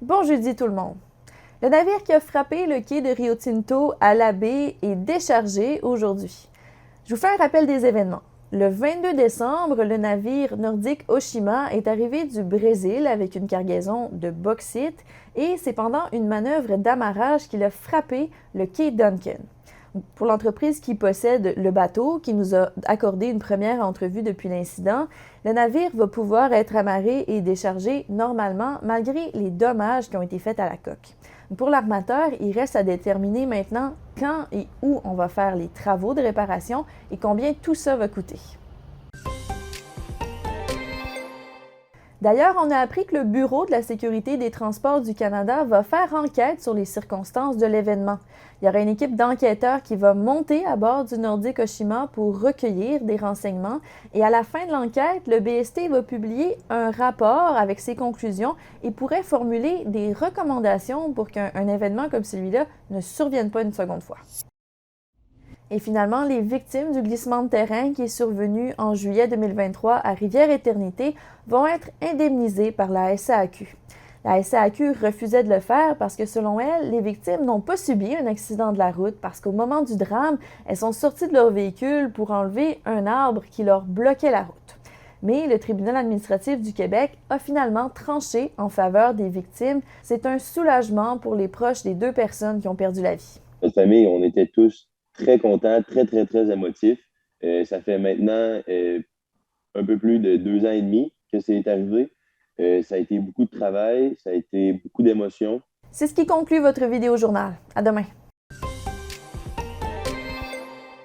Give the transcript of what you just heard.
Bon jeudi tout le monde! Le navire qui a frappé le quai de Rio Tinto à la baie est déchargé aujourd'hui. Je vous fais un rappel des événements. Le 22 décembre, le navire nordique Oshima est arrivé du Brésil avec une cargaison de bauxite et c'est pendant une manœuvre d'amarrage qu'il a frappé le quai Duncan. Pour l'entreprise qui possède le bateau, qui nous a accordé une première entrevue depuis l'incident, le navire va pouvoir être amarré et déchargé normalement malgré les dommages qui ont été faits à la coque. Pour l'armateur, il reste à déterminer maintenant quand et où on va faire les travaux de réparation et combien tout ça va coûter. D'ailleurs, on a appris que le Bureau de la sécurité des transports du Canada va faire enquête sur les circonstances de l'événement. Il y aura une équipe d'enquêteurs qui va monter à bord du Nordique Oshima pour recueillir des renseignements et à la fin de l'enquête, le BST va publier un rapport avec ses conclusions et pourrait formuler des recommandations pour qu'un événement comme celui-là ne survienne pas une seconde fois. Et finalement, les victimes du glissement de terrain qui est survenu en juillet 2023 à Rivière-Éternité vont être indemnisées par la SAQ. La SAQ refusait de le faire parce que, selon elle, les victimes n'ont pas subi un accident de la route parce qu'au moment du drame, elles sont sorties de leur véhicule pour enlever un arbre qui leur bloquait la route. Mais le tribunal administratif du Québec a finalement tranché en faveur des victimes. C'est un soulagement pour les proches des deux personnes qui ont perdu la vie. Notre famille, on était tous très contents, très, très, très émotifs. Ça fait maintenant un peu plus de 2 ans et demi que c'est arrivé. Ça a été beaucoup de travail, ça a été beaucoup d'émotions. C'est ce qui conclut votre vidéo journal. À demain.